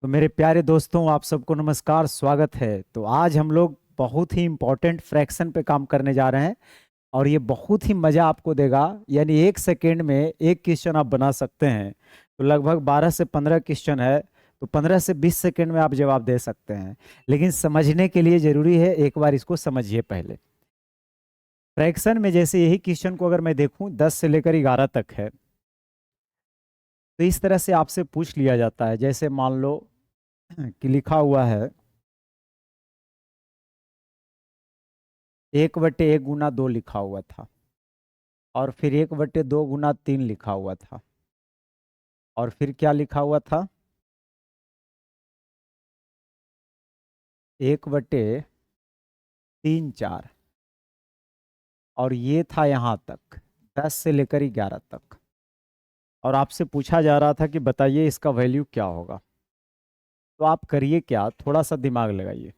तो मेरे प्यारे दोस्तों, आप सबको नमस्कार, स्वागत है। तो आज हम लोग बहुत ही इम्पोर्टेंट फ्रैक्शन पे काम करने जा रहे हैं और ये बहुत ही मज़ा आपको देगा। यानी 1 सेकेंड में एक क्वेश्चन आप बना सकते हैं। तो लगभग 12 से 15 क्वेश्चन है। तो 15 से 20 सेकेंड में आप जवाब दे सकते हैं। लेकिन समझने के लिए ज़रूरी है, एक बार इसको समझिए पहले। फ्रैक्शन में जैसे यही क्वेश्चन को अगर मैं देखूं 10 से लेकर 11 तक है, तो इस तरह से आपसे पूछ लिया जाता है। जैसे मान लो कि लिखा हुआ है 1/1 गुना 2 लिखा हुआ था, और फिर 1/2 गुना 3 लिखा हुआ था, और फिर क्या लिखा हुआ था? 1/3 4। और ये था यहाँ तक, 10 से लेकर 11 तक। और आपसे पूछा जा रहा था कि बताइए इसका वैल्यू क्या होगा। तो आप करिए क्या, थोड़ा सा दिमाग लगाइए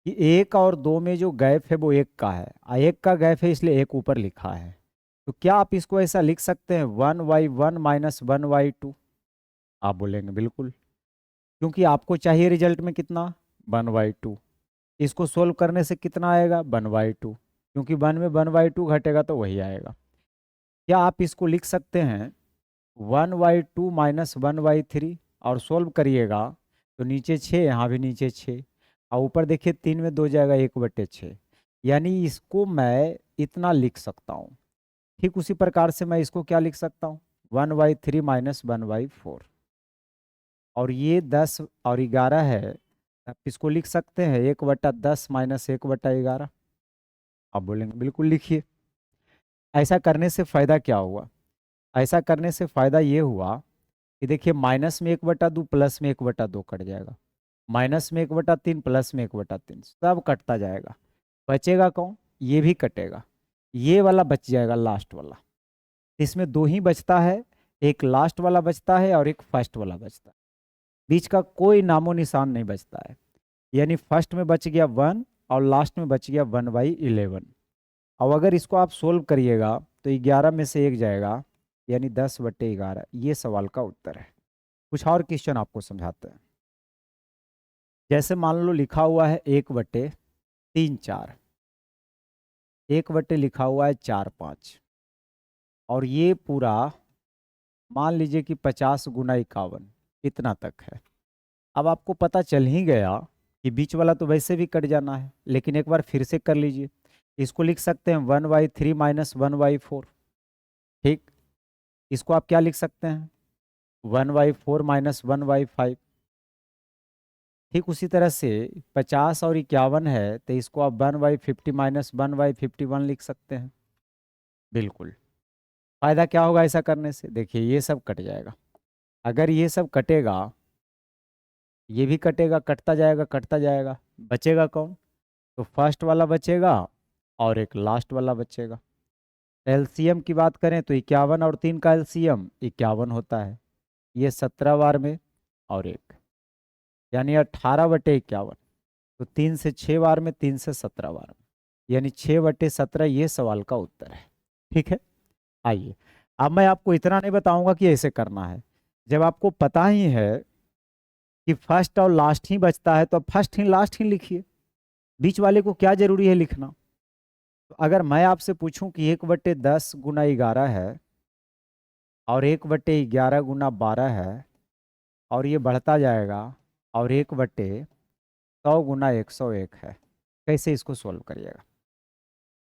कि 1 और 2 में जो गैप है वो 1 का है, 1 का गैप है इसलिए 1 ऊपर लिखा है। तो क्या आप इसको ऐसा लिख सकते हैं 1/1 माइनस 1/2? आप बोलेंगे बिल्कुल, क्योंकि आपको चाहिए रिजल्ट में कितना, 1/2। इसको सोल्व करने से कितना आएगा, 1/2, क्योंकि 1 में 1/2 घटेगा तो वही आएगा। क्या आप इसको लिख सकते हैं 1/2 माइनस 1/3? और सोल्व करिएगा तो नीचे 6, यहाँ भी नीचे 6, और ऊपर देखिए 3 में 2 जाएगा, 1/6। यानी इसको मैं इतना लिख सकता हूँ। ठीक उसी प्रकार से मैं इसको क्या लिख सकता हूँ, 1/3 माइनस 1/4। और ये 10 और 11 है। आप इसको लिख सकते हैं 1/10 माइनस 1/11। आप बोलेंगे बिल्कुल लिखिए। ऐसा करने से फायदा क्या हुआ? ऐसा करने से फायदा ये हुआ कि देखिए, माइनस में 1/2 प्लस में 1/2 कट जाएगा, माइनस में 1/3 प्लस में 1/3 सब कटता जाएगा। बचेगा कौन? ये भी कटेगा, ये वाला बच जाएगा, लास्ट वाला। इसमें दो ही बचता है, एक लास्ट वाला बचता है और एक फर्स्ट वाला बचता है। बीच का कोई नामो निशान नहीं बचता है। यानी फर्स्ट में बच गया 1 और लास्ट में बच गया 1/11। अब अगर इसको आप सोल्व करिएगा तो 11 में से 1 जाएगा, यानी 10/11। ये सवाल का उत्तर है। कुछ और क्वेश्चन आपको समझाते हैं। जैसे मान लो लिखा हुआ है 1/3 4, 1 बटे लिखा हुआ है 4 5, और ये पूरा मान लीजिए कि 50 गुना 51 इतना तक है। अब आपको पता चल ही गया कि बीच वाला तो वैसे भी कट जाना है, लेकिन एक बार फिर से कर लीजिए। इसको लिख सकते हैं 1/3 माइनस 1/4। ठीक, इसको आप क्या लिख सकते हैं, 1/4 माइनस 1/5। ठीक उसी तरह से 50 और 51 है, तो इसको आप 1/50 माइनस 1/51 लिख सकते हैं। बिल्कुल। फायदा क्या होगा ऐसा करने से? देखिए, ये सब कट जाएगा। अगर ये सब कटेगा, ये भी कटेगा, कटता जाएगा कटता जाएगा, बचेगा कौन? तो फर्स्ट वाला बचेगा और एक लास्ट वाला बचेगा। एलसीएम की बात करें तो 51 और 3 का एलसीएम 51 होता है। ये 17 बार में और एक, यानी 18/51। तो 3 से 6 बार में, 3 से 17 बार में, यानी 6/17 ये सवाल का उत्तर है। ठीक है। आइए, अब मैं आपको इतना नहीं बताऊंगा कि ऐसे करना है। जब आपको पता ही है कि फर्स्ट और लास्ट ही बचता है, तो फर्स्ट ही लास्ट ही लिखिए। बीच वाले को क्या जरूरी है लिखना? तो अगर मैं आपसे पूछूं कि 1/10 गुना 11 है और 1/11 गुना 12 है, और ये बढ़ता जाएगा, और 1/100 गुना 101 है, कैसे इसको सोल्व करिएगा?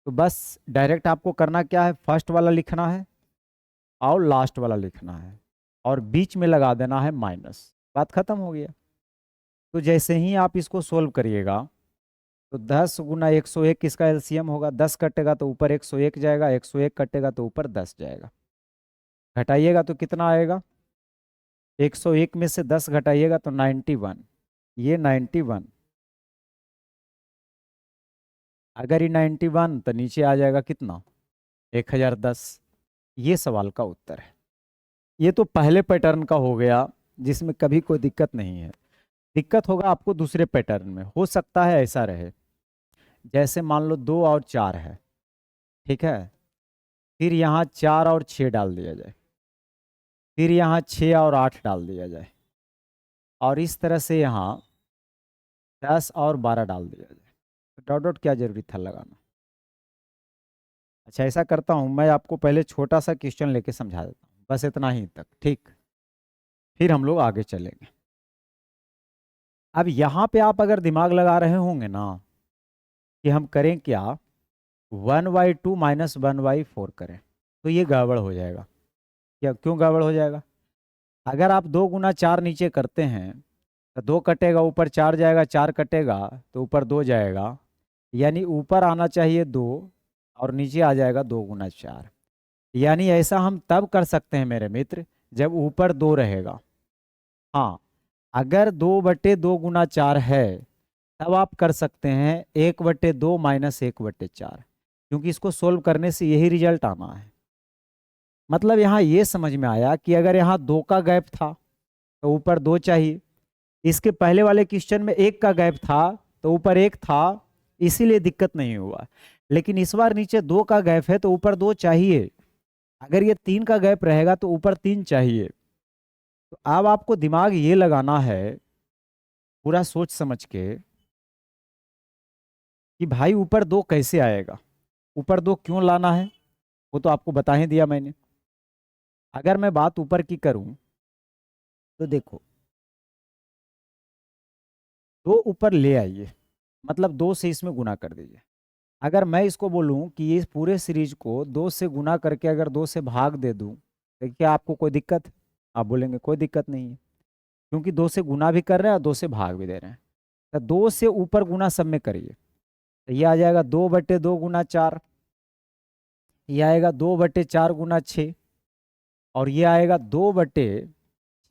तो बस डायरेक्ट आपको करना क्या है, फर्स्ट वाला लिखना है और लास्ट वाला लिखना है, और बीच में लगा देना है माइनस। बात खत्म हो गया। तो जैसे ही आप इसको सोल्व करिएगा, तो 10 गुना 101 इसका एलसीएम होगा। 10 कटेगा तो ऊपर 101 जाएगा, 101 कटेगा तो ऊपर 10 जाएगा। घटाइएगा तो कितना आएगा, 101 में से 10 घटाइएगा तो 91। ये 91, अगर ये 91 तो नीचे आ जाएगा कितना, 1010। ये सवाल का उत्तर है। ये तो पहले पैटर्न का हो गया, जिसमें कभी कोई दिक्कत नहीं है। दिक्कत होगा आपको दूसरे पैटर्न में, हो सकता है ऐसा रहे। जैसे मान लो 2 और 4 है, ठीक है, फिर यहाँ 4 और 6 डाल दिया जाए, फिर यहाँ 6 और 8 डाल दिया जाए, और इस तरह से यहाँ 10 और 12 डाल दिया जाए। तो डॉट डॉट क्या जरूरी था लगाना। अच्छा ऐसा करता हूँ, मैं आपको पहले छोटा सा क्वेश्चन लेके समझा देता हूँ, बस इतना ही तक, ठीक। फिर हम लोग आगे चलेंगे। अब यहाँ पे आप अगर दिमाग लगा रहे होंगे ना कि हम करें क्या, 1/2 माइनस 1/4 करें, तो ये गड़बड़ हो जाएगा। क्या, क्यों गड़बड़ हो जाएगा? अगर आप 2 × 4 नीचे करते हैं तो 2 कटेगा, ऊपर 4 जाएगा, 4 कटेगा तो ऊपर 2 जाएगा, यानी ऊपर आना चाहिए 2 और नीचे आ जाएगा 2 × 4। यानी ऐसा हम तब कर सकते हैं मेरे मित्र जब ऊपर 2 रहेगा। हाँ, अगर 2/2 × 4 है तब आप कर सकते हैं 1/2 माइनस 1/4, क्योंकि इसको सोल्व करने से यही रिजल्ट आना है। मतलब यहाँ ये समझ में आया कि अगर यहाँ 2 का गैप था तो ऊपर 2 चाहिए, इसके पहले वाले क्वेश्चन में 1 का गैप था तो ऊपर 1 था, इसीलिए दिक्कत नहीं हुआ। लेकिन इस बार नीचे 2 का गैप है तो ऊपर 2 चाहिए, अगर ये 3 का गैप रहेगा तो ऊपर 3 चाहिए। तो अब आपको दिमाग ये लगाना है पूरा सोच समझ के कि भाई ऊपर 2 कैसे आएगा, ऊपर 2 क्यों लाना है, वो तो आपको बता ही दिया मैंने। अगर मैं बात ऊपर की करूं तो देखो, 2 ऊपर ले आइए, मतलब 2 से इसमें गुना कर दीजिए। अगर मैं इसको बोलूं कि ये पूरे सीरीज को 2 से गुना करके अगर 2 से भाग दे दूं तो क्या आपको कोई दिक्कत है? आप बोलेंगे कोई दिक्कत नहीं है, क्योंकि 2 से गुना भी कर रहे हैं और 2 से भाग भी दे रहे हैं। तो 2 से ऊपर गुना सब में करिए, तो ये आ जाएगा 2/2 × 4, ये आएगा 2/4 × 6, और ये आएगा 2/6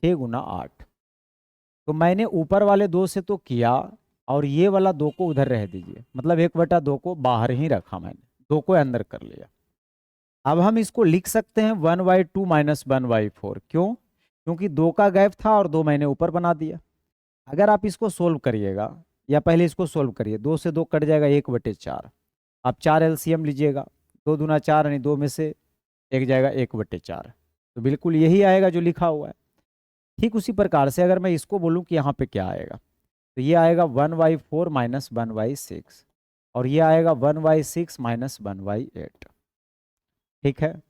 × 8। तो मैंने ऊपर वाले 2 से तो किया, और ये वाला 2 को उधर रह दीजिए, मतलब 1/2 को बाहर ही रखा मैंने, 2 को अंदर कर लिया। अब हम इसको लिख सकते हैं 1/2 माइनस 1/4, क्यों? क्योंकि 2 का गैप था और 2 मैंने ऊपर बना दिया। अगर आप इसको सोल्व करिएगा, या पहले इसको सोल्व करिए, 2 से 2 कट जाएगा 1/4, आप 4 एलसीएम लीजिएगा, 2 दूना 4 यानी 2 में से 1 जाएगा 1/4, तो बिल्कुल यही आएगा जो लिखा हुआ है। ठीक उसी प्रकार से अगर मैं इसको बोलूं कि यहाँ पे क्या आएगा, तो ये आएगा 1/4 माइनस 1/6, और ये आएगा 1/6 माइनस 1/8, ठीक है,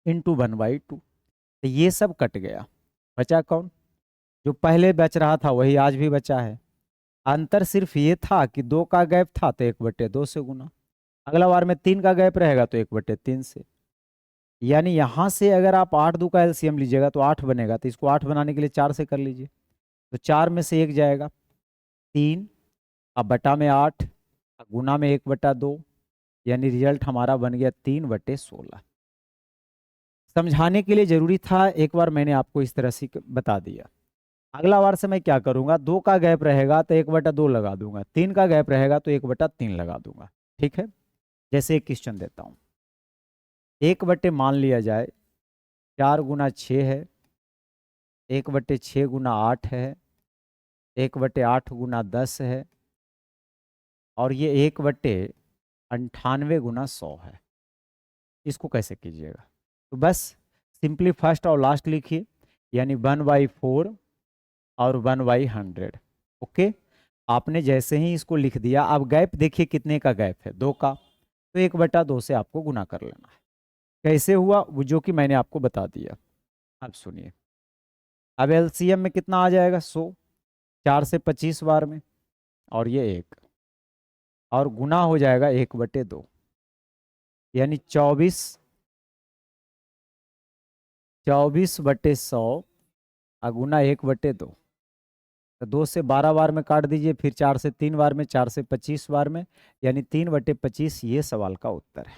इंटू 1/2। तो ये सब कट गया, बचा कौन? जो पहले बच रहा था वही आज भी बचा है। अंतर सिर्फ ये था कि 2 का गैप था तो 1/2 से गुना, अगला बार में 3 का गैप रहेगा तो 1/3 से। यानी यहाँ से अगर आप 8 का एलसीएम लीजिएगा तो 8 बनेगा, तो इसको 8 बनाने के लिए 4 से कर लीजिए, तो 4 में से 1 जाएगा 3, अब बटा में 8, गुना में 1/2, यानी रिजल्ट हमारा बन गया 3/16। समझाने के लिए जरूरी था, एक बार मैंने आपको इस तरह से बता दिया। अगला बार से मैं क्या करूंगा, 2 का गैप रहेगा तो 1/2 लगा दूंगा, 3 का गैप रहेगा तो 1/3 लगा दूंगा, ठीक है। जैसे एक क्वेश्चन देता हूँ, 1/, मान लिया जाए 4 × 6 है, 1/6 × 8 है, 1/8 × 10 है, और ये 1/98 × 100 है। इसको कैसे कीजिएगा? तो बस सिंपली फर्स्ट और लास्ट लिखिए, यानी 1/4 और 1/100। ओके, आपने जैसे ही इसको लिख दिया, अब गैप देखिए कितने का गैप है, 2 का, तो 1/2 से आपको गुना कर लेना है। कैसे हुआ वो जो कि मैंने आपको बता दिया। अब सुनिए, अब एलसीएम में कितना आ जाएगा 100, 4 से 25 बार में, और ये 1, और गुना हो जाएगा 1/2, यानी 24/100 और गुना 1/2, तो 2 से 12 बार में काट दीजिए, फिर 4 से 3 बार में, 4 से 25 बार में, यानी 3/25 ये सवाल का उत्तर है।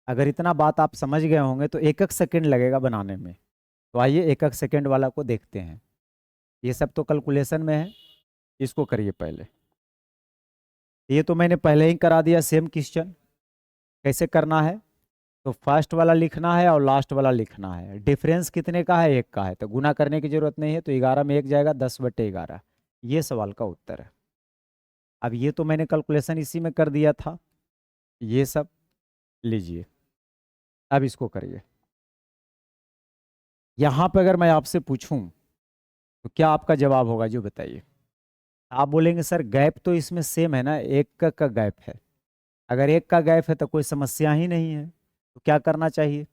अगर इतना बात आप समझ गए होंगे तो 1 सेकंड लगेगा बनाने में। तो आइए 1 सेकंड वाला को देखते हैं। ये सब तो कैलकुलेशन में है, इसको करिए पहले। ये तो मैंने पहले ही करा दिया सेम क्वेश्चन। कैसे करना है, तो फर्स्ट वाला लिखना है और लास्ट वाला लिखना है। डिफरेंस कितने का है, 1 का है, तो गुना करने की जरूरत नहीं है, तो 11 में 1 जाएगा, 10/11, ये सवाल का उत्तर है। अब ये तो मैंने कैलकुलेशन इसी में कर दिया था, ये सब लीजिए। अब इसको करिए। यहाँ पे अगर मैं आपसे पूछूं तो क्या आपका जवाब होगा जो बताइए। आप बोलेंगे सर गैप तो इसमें सेम है ना, एक का गैप है। अगर एक का गैप है तो कोई समस्या ही नहीं है। तो क्या करना चाहिए,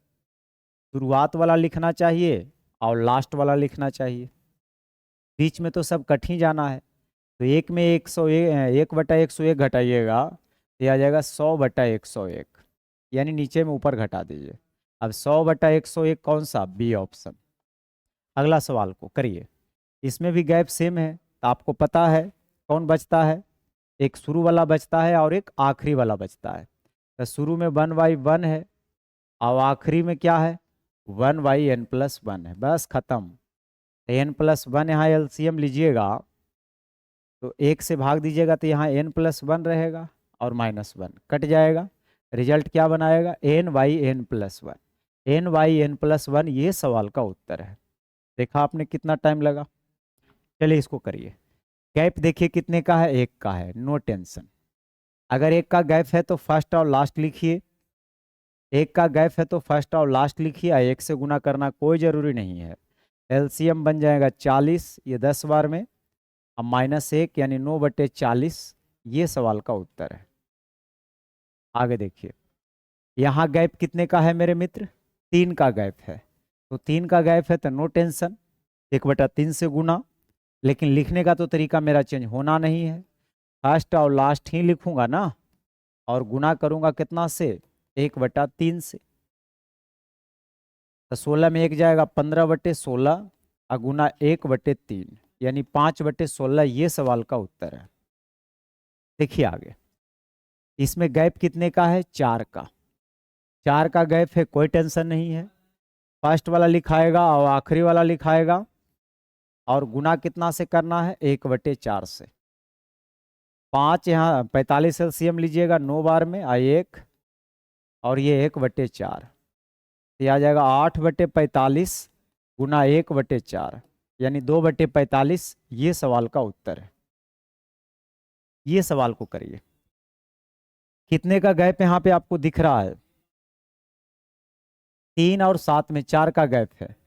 शुरुआत वाला लिखना चाहिए और लास्ट वाला लिखना चाहिए। बीच में तो सब कट ही जाना है। तो एक में 1/101 घटाइएगा तो ये आ जाएगा 100/101, यानी नीचे में ऊपर घटा दीजिए। अब 100/101 कौन सा, बी ऑप्शन। अगला सवाल को करिए। इसमें भी गैप सेम है, तो आपको पता है कौन बचता है, एक शुरू वाला बचता है और एक आखिरी वाला बचता है। तो शुरू में 1/1 है और आखिरी में क्या है, 1/n+1 है। बस खत्म। n+1 यहाँ एलसीएम लीजिएगा तो एक से भाग दीजिएगा तो यहाँ n+1 रहेगा और -1 कट जाएगा। रिजल्ट क्या बनाएगा, n/n+1। n/n+1 ये सवाल का उत्तर है। देखा आपने कितना टाइम लगा। चलिए इसको करिए। गैप देखिए कितने का है, एक का है, नो टेंशन। अगर एक का गैप है तो फर्स्ट और लास्ट लिखिए। एक का गैप है तो फर्स्ट और लास्ट लिखिए, एक से गुना करना कोई जरूरी नहीं है। एलसीएम बन जाएगा 40, ये 10 बार में, अब -1 यानी 9/40, ये सवाल का उत्तर है। आगे देखिए, यहाँ गैप कितने का है मेरे मित्र, 3 का गैप है। तो 3 का गैप है तो नो टेंशन, 1/3 से गुना। लेकिन लिखने का तो तरीका मेरा चेंज होना नहीं है, फर्स्ट और लास्ट ही लिखूंगा ना, और गुना करूंगा कितना से, 1/3 से। तो 16 में 1 जाएगा, 15/16 और गुना 1/3 यानी 5/16, ये सवाल का उत्तर है। देखिए आगे, इसमें गैप कितने का है, 4 का। 4 का गैप है, कोई टेंशन नहीं है, फर्स्ट वाला लिखाएगा और आखिरी वाला लिखाएगा, और गुना कितना से करना है, 1/4 से। 5 यहाँ 45 एलसीएम लीजिएगा 9 बार में, 1 और ये 1/4, तो यह आ जाएगा 8/45 गुना 1/4 यानी 2/45, ये सवाल का उत्तर है। ये सवाल को करिए। कितने का गैप यहाँ पे आपको दिख रहा है, 3 और 7 में 4 का गैप है।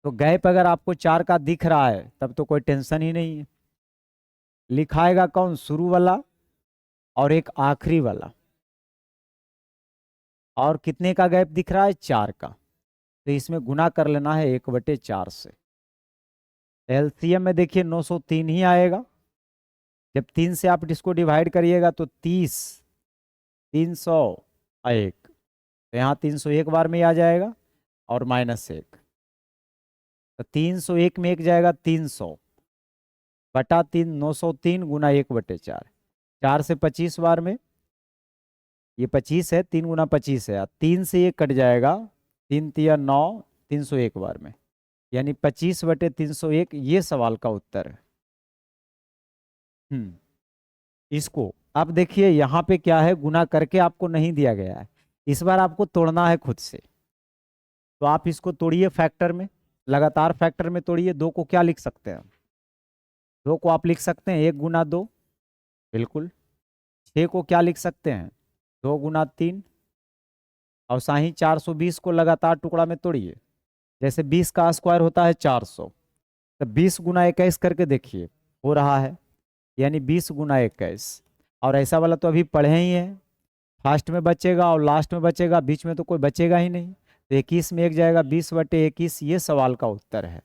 तो गैप अगर आपको 4 का दिख रहा है तब तो कोई टेंशन ही नहीं है। लिखाएगा कौन, शुरू वाला और एक आखिरी वाला। और कितने का गैप दिख रहा है, 4 का, तो इसमें गुना कर लेना है 1/4 से। एलसीएम में देखिए 903 ही आएगा। जब 3 से आप इसको डिवाइड करिएगा तो 30, 301, तो यहाँ 301 बार में ही आ जाएगा और -1, तो 301 में 1 जाएगा, 300/3, 903 गुना 1/4, 4 से 25 बार में, ये 25 है, 3 गुना 25 है, 3 से 1 कट जाएगा, 3 तिया 9, 301 बार में, यानी 25/301, ये सवाल का उत्तर है। इसको अब देखिए यहाँ पे क्या है, गुना करके आपको नहीं दिया गया है, इस बार आपको तोड़ना है खुद से। तो आप इसको तोड़िए फैक्टर में, लगातार फैक्टर में तोड़िए। 2 को क्या लिख सकते हैं, 2 को आप लिख सकते हैं 1 × 2, बिल्कुल। 6 को क्या लिख सकते हैं, 2 × 3। और साही 420 को लगातार टुकड़ा में तोड़िए, जैसे 20 का स्क्वायर होता है 400, तो 20 × 21 करके देखिए, हो रहा है, यानी 20 × 21। और ऐसा वाला तो अभी पढ़े ही है, फर्स्ट में बचेगा और लास्ट में बचेगा, बीच में तो कोई बचेगा ही नहीं। तो 21 में 1 जाएगा, 20/21, ये सवाल का उत्तर है।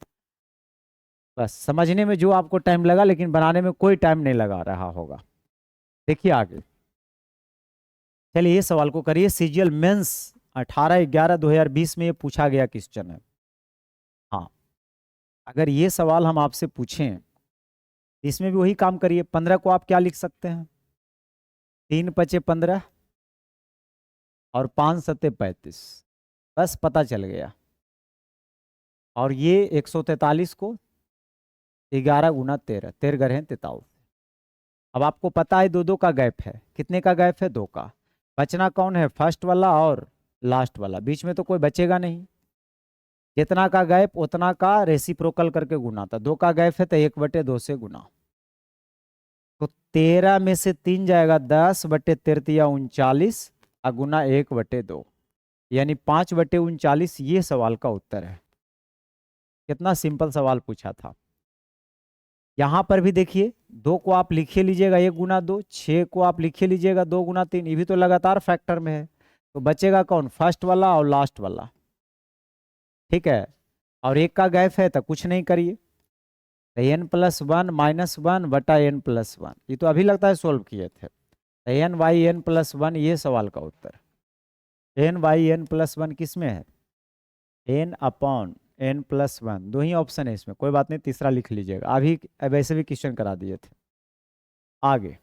बस समझने में जो आपको टाइम लगा, लेकिन बनाने में कोई टाइम नहीं लगा रहा होगा। देखिए आगे, चलिए ये सवाल को करिए। सीजीएल मेंस 18/11/2020 में ये पूछा गया क्वेश्चन है। हाँ, अगर ये सवाल हम आपसे पूछें, इसमें भी वही काम करिए। 15 को आप क्या लिख सकते हैं, 3×5 = 15 और 5×7 = 35, बस पता चल गया। और ये 143 को 11 × 13, 13×13। अब आपको पता है 2-2 का गैप है, कितने का गैप है, 2 का। बचना कौन है, फर्स्ट वाला और लास्ट वाला, बीच में तो कोई बचेगा नहीं। जितना का गैप उतना का रेसिप्रोकल करके गुना था, 2 का गैप है तो 1/2 से गुना। तो 13 में से 3 जाएगा, 10/13 या 39 और गुना 1/2, यानी 5/39, ये सवाल का उत्तर है। कितना सिंपल सवाल पूछा था। यहाँ पर भी देखिए 2 को आप लिखे लीजिएगा 1 गुना 2, 6 को आप लिखे लीजिएगा 2 गुना 3, ये भी तो लगातार फैक्टर में है। तो बचेगा कौन? फर्स्ट वाला और लास्ट वाला, ठीक है। और एक का गैप है तो कुछ नहीं करिए, तो n+1 -1 बटा n+1, ये तो अभी लगता है सोल्व किए थे। तो n/n+1 ये सवाल का उत्तर। n/n+1 किस में है? n/n+1, 2 ही ऑप्शन है इसमें, कोई बात नहीं, तीसरा लिख लीजिएगा। अभी वैसे भी क्वेश्चन करा दिए थे। आगे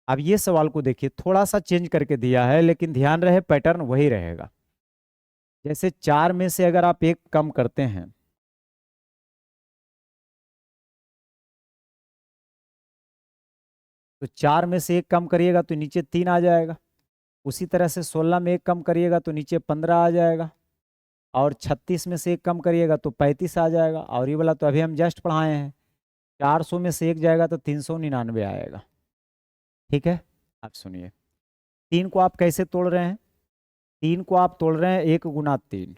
अब ये सवाल को देखिए, थोड़ा सा चेंज करके दिया है, लेकिन ध्यान रहे पैटर्न वही रहेगा। जैसे 4 में से अगर आप 1 कम करते हैं, तो 4 में से 1 कम करिएगा तो नीचे 3 आ जाएगा। उसी तरह से 16 में 1 कम करिएगा तो नीचे 15 आ जाएगा। और 36 में से 1 कम करिएगा तो 35 आ जाएगा। और ये वाला तो अभी हम जस्ट पढ़ाए हैं, 400 में से 1 जाएगा तो 399 आएगा। ठीक है, आप सुनिए, 3 को आप कैसे तोड़ रहे हैं? 3 को आप तोड़ रहे हैं 1 गुना 3,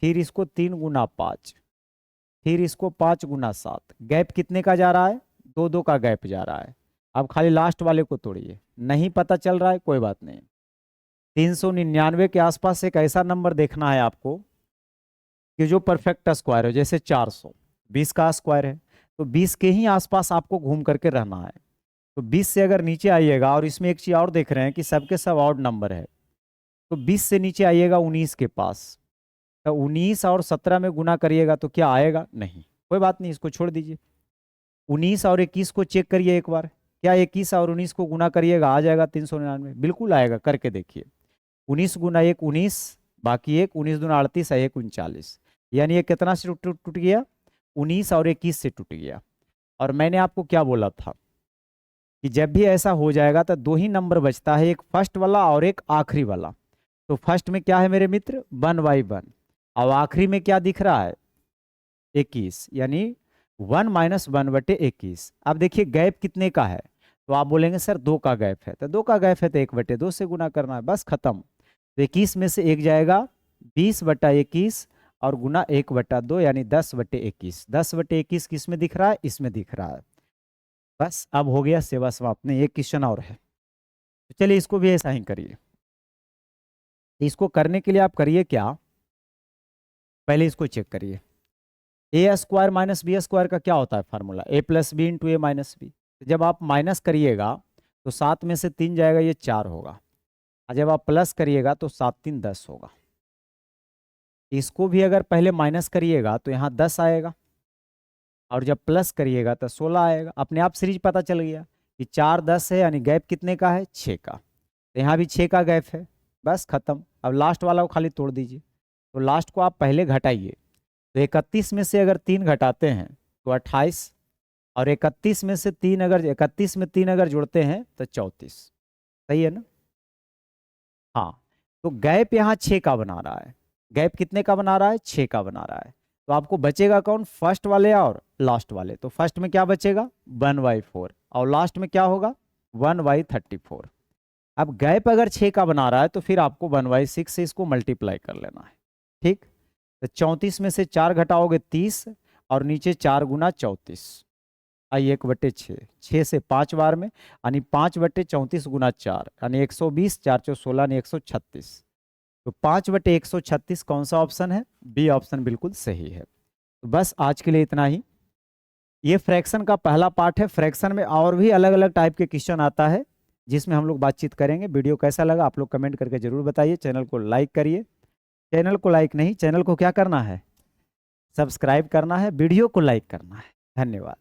फिर इसको 3 गुना 5, फिर इसको 5 गुना 7। गैप कितने का जा रहा है? 2 का गैप जा रहा है। अब खाली लास्ट वाले को तोड़िए, नहीं पता चल रहा है कोई बात नहीं। 399 के आसपास एक ऐसा नंबर देखना है आपको कि जो परफेक्ट स्क्वायर हो। जैसे 400 20 का स्क्वायर है, तो 20 के ही आसपास आपको घूम करके रहना है। तो 20 से अगर नीचे आइएगा, और इसमें एक चीज़ और देख रहे हैं कि सबके सब ऑड नंबर है, तो 20 से नीचे आइएगा 19 के पास, तो 19 और 17 में गुना करिएगा तो क्या आएगा? नहीं, कोई बात नहीं, इसको छोड़ दीजिए। 19 और 21 को चेक करिए एक बार, क्या 21 और 19 को गुना करिएगा आ जाएगा 399? बिल्कुल आएगा, करके देखिए। 19 गुना 1 19, बाकी 1, 19 दूना 38 है, 1 39, यानी ये कितना से टूट गया? 19 और 21 से टूट गया। और मैंने आपको क्या बोला था कि जब भी ऐसा हो जाएगा तो 2 ही नंबर बचता है, एक फर्स्ट वाला और एक आखिरी वाला। तो फर्स्ट में क्या है मेरे मित्र? 1/1, और आखिरी में क्या दिख रहा है? 21, यानी 1 - 1/21। अब देखिए गैप कितने का है, तो आप बोलेंगे सर 2 का गैप है, तो 2 का गैप है तो 1/2 से गुना करना है, बस खत्म। तो 21 में से 1 जाएगा, 20/21 और गुना 1/2, यानी 10/21। 10/21 किस में दिख रहा है? इसमें दिख रहा है। बस अब हो गया, सेवा समाप्त। नहीं, एक क्वेश्चन और है, तो चलिए इसको भी ऐसा ही करिए। इसको करने के लिए आप करिए क्या, पहले इसको चेक करिए। a² - b² का क्या होता है फार्मूला? a+b × a - b। जब आप माइनस करिएगा तो 7 में से 3 जाएगा, ये 4 होगा। और जब आप प्लस करिएगा तो 7 3 10 होगा। इसको भी अगर पहले माइनस करिएगा तो यहाँ 10 आएगा, और जब प्लस करिएगा तो 16 आएगा। अपने आप सीरीज पता चल गया कि 4 10 है, यानी गैप कितने का है? 6 का। तो यहाँ भी 6 का गैप है, बस खत्म। अब लास्ट वाला को खाली तोड़ दीजिए। तो लास्ट को आप पहले घटाइए, तो 31 में से अगर 3 घटाते हैं तो 28, और 31 में से 3 अगर 31 में 3 अगर जोड़ते हैं तो 34। सही है ना? हाँ, तो गैप यहाँ 6 का बना रहा है। गैप कितने का बना रहा है? 6 का बना रहा है। तो आपको बचेगा कौन? फर्स्ट वाले और लास्ट वाले। तो फर्स्ट में क्या बचेगा? 1/4, और लास्ट में क्या होगा? 1/34। अब गैप अगर 6 का बना रहा है तो फिर आपको 1/6 से इसको मल्टीप्लाई कर लेना है। ठीक, तो 34 में से 4 घटाओगे 30, और नीचे 4 गुना 34, आई 1/6, 6 से 5 बार में, यानी 5/34 गुना 4, यानी 120, 4 × 16 यानी 136। तो 5/136 कौन सा ऑप्शन है? बी ऑप्शन बिल्कुल सही है। तो बस आज के लिए इतना ही। ये फ्रैक्शन का पहला पार्ट है। फ्रैक्शन में और भी अलग अलग टाइप के क्वेश्चन आता है, जिसमें हम लोग बातचीत करेंगे। वीडियो कैसा लगा आप लोग कमेंट करके जरूर बताइए। चैनल को लाइक करिए, चैनल को लाइक नहीं, चैनल को क्या करना है? सब्सक्राइब करना है, वीडियो को लाइक करना है। धन्यवाद।